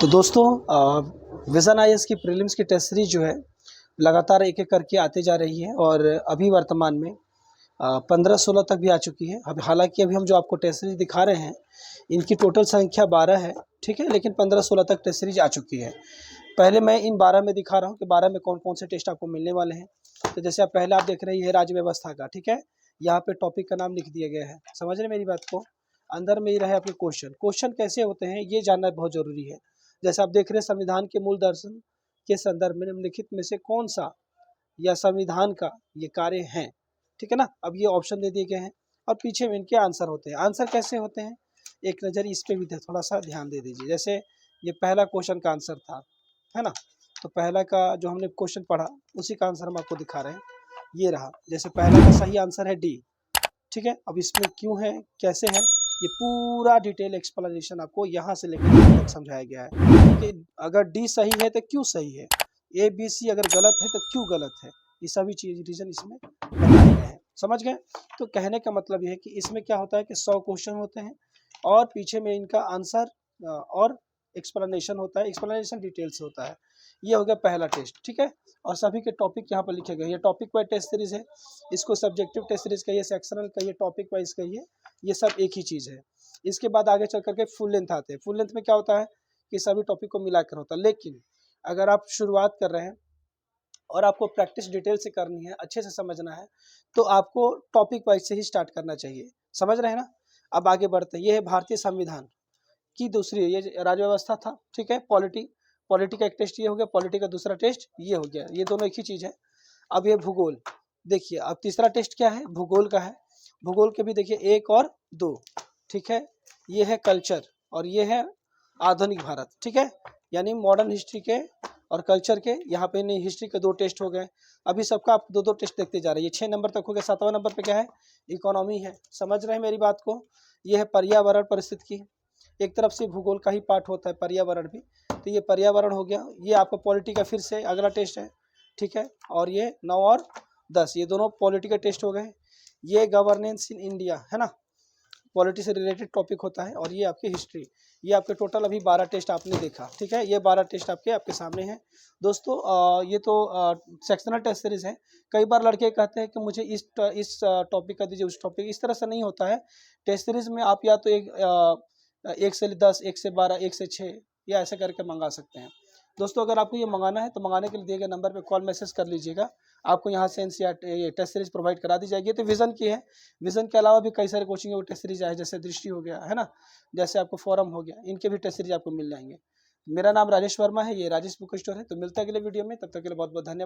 तो दोस्तों vision IAS की प्रीलिम्स की टेस्ट सीरीज जो है लगातार एक एक करके आते जा रही है और अभी वर्तमान में 15-16 तक भी आ चुकी है। अब हालांकि अभी हम जो आपको टेस्ट सीरीज दिखा रहे हैं इनकी टोटल संख्या 12 है, ठीक है, लेकिन 15-16 तक टेस्ट सीरीज आ चुकी है। पहले मैं इन 12 में दिखा रहा हूँ कि 12 में कौन कौन से टेस्ट आपको मिलने वाले हैं। तो जैसे आप पहले आप देख रहे हैं ये राज्य व्यवस्था का, ठीक है, यहाँ पे टॉपिक का नाम लिख दिया गया है। समझ रहे मेरी बात को। अंदर में ही रहे आपके क्वेश्चन कैसे होते हैं ये जानना बहुत जरूरी है। जैसे आप देख रहे हैं संविधान के मूल दर्शन के संदर्भ में निम्नलिखित में से कौन सा या संविधान का ये कार्य है, ठीक है ना। अब ये ऑप्शन दे दिए गए हैं और पीछे में इनके आंसर होते हैं। आंसर कैसे होते हैं एक नज़र इस पे भी थोड़ा सा ध्यान दे दीजिए। जैसे ये पहला क्वेश्चन का आंसर था, है ना, तो पहला का जो हमने क्वेश्चन पढ़ा उसी का आंसर हम आपको दिखा रहे हैं। ये रहा, जैसे पहला का सही आंसर है डी, ठीक है। अब इसमें क्यों है कैसे है ये पूरा डिटेल एक्सप्लेनेशन आपको यहाँ से लेकर यहाँ तक समझाया गया है कि अगर डी सही है तो क्यों सही है, ए बी सी अगर गलत है तो क्यों गलत है, ये सभी चीज रीजन इसमें बताए गए हैं। समझ गए। तो कहने का मतलब यह है कि इसमें क्या होता है कि 100 क्वेश्चन होते हैं और पीछे में इनका आंसर और एक्सप्लेनेशन होता है, एक्सप्लेनेशन डिटेल्स होता है। ये हो गया पहला टेस्ट, ठीक है। और सभी के टॉपिक यहाँ पर लिखे गए। ये टॉपिक वाइज टेस्ट सीरीज है, इसको सब्जेक्टिव टेस्ट सीरीज कहिए, सेक्शनल कहिए, टॉपिक वाइज कहिए, ये सब एक ही चीज़ है। इसके बाद आगे चल करके फुल लेंथ आते हैं। फुल लेंथ में क्या होता है कि सभी टॉपिक को मिलाकर होता है। लेकिन अगर आप शुरुआत कर रहे हैं और आपको प्रैक्टिस डिटेल से करनी है, अच्छे से समझना है, तो आपको टॉपिक वाइज से ही स्टार्ट करना चाहिए। समझ रहे हैं ना। अब आगे बढ़ते हैं। ये है भारतीय संविधान की दूसरी, ये राज्य व्यवस्था था, ठीक है। पॉलिटी का एक टेस्ट ये हो गया, पॉलिटी का दूसरा टेस्ट ये हो गया, ये दोनों एक ही चीज़ है। अब ये भूगोल देखिए, अब तीसरा टेस्ट क्या है, भूगोल का है। भूगोल के भी देखिए 1 और 2, ठीक है। ये है कल्चर और ये है आधुनिक भारत, ठीक है, यानी मॉडर्न हिस्ट्री के और कल्चर के। यहाँ पे नहीं, हिस्ट्री के 2 टेस्ट हो गए। अभी सबका आप 2-2 टेस्ट देखते जा रहे हैं। ये 6 नंबर तक हो गया। 7वां नंबर पे क्या है, इकोनॉमी है। समझ रहे हैं मेरी बात को। ये है पर्यावरण परिस्थिति की, एक तरफ से भूगोल का ही पार्ट होता है पर्यावरण भी, तो ये पर्यावरण हो गया। ये आपका पॉलिटी का फिर से अगला टेस्ट है, ठीक है। और ये 9 और 10 ये दोनों पॉलिटी के टेस्ट हो गए। ये गवर्नेंस इन इंडिया है ना, पॉलिटी से रिलेटेड टॉपिक होता है। और ये आपकी हिस्ट्री। ये आपके टोटल अभी 12 टेस्ट आपने देखा, ठीक है। ये 12 टेस्ट आपके सामने हैं दोस्तों। ये तो सेक्शनल टेस्ट सीरीज है। कई बार लड़के कहते हैं कि मुझे इस टॉपिक का दीजिए, उस टॉपिक, इस तरह से नहीं होता है। टेस्ट सीरीज में आप या तो 1 से 10, 1 से 12, 1 से 6 या ऐसे करके मंगा सकते हैं दोस्तों। अगर आपको ये मंगाना है तो मंगाने के लिए दिए गए नंबर पे कॉल मैसेज कर लीजिएगा। आपको यहाँ से एनसीईआरटी टेस्ट सीरीज प्रोवाइड करा दी जाएगी। तो विजन की है, विजन के अलावा भी कई सारे कोचिंग के टेस्ट सीरीज आए, जैसे दृष्टि हो गया, है ना, जैसे आपको फोरम हो गया, इनके भी टेस्ट सीरीज आपको मिल जाएंगे। मेरा नाम राजेश वर्मा है, ये राजेश बुक स्टोर है। तो मिलता है अगले वीडियो में, तब तक के लिए बहुत बहुत धन्यवाद।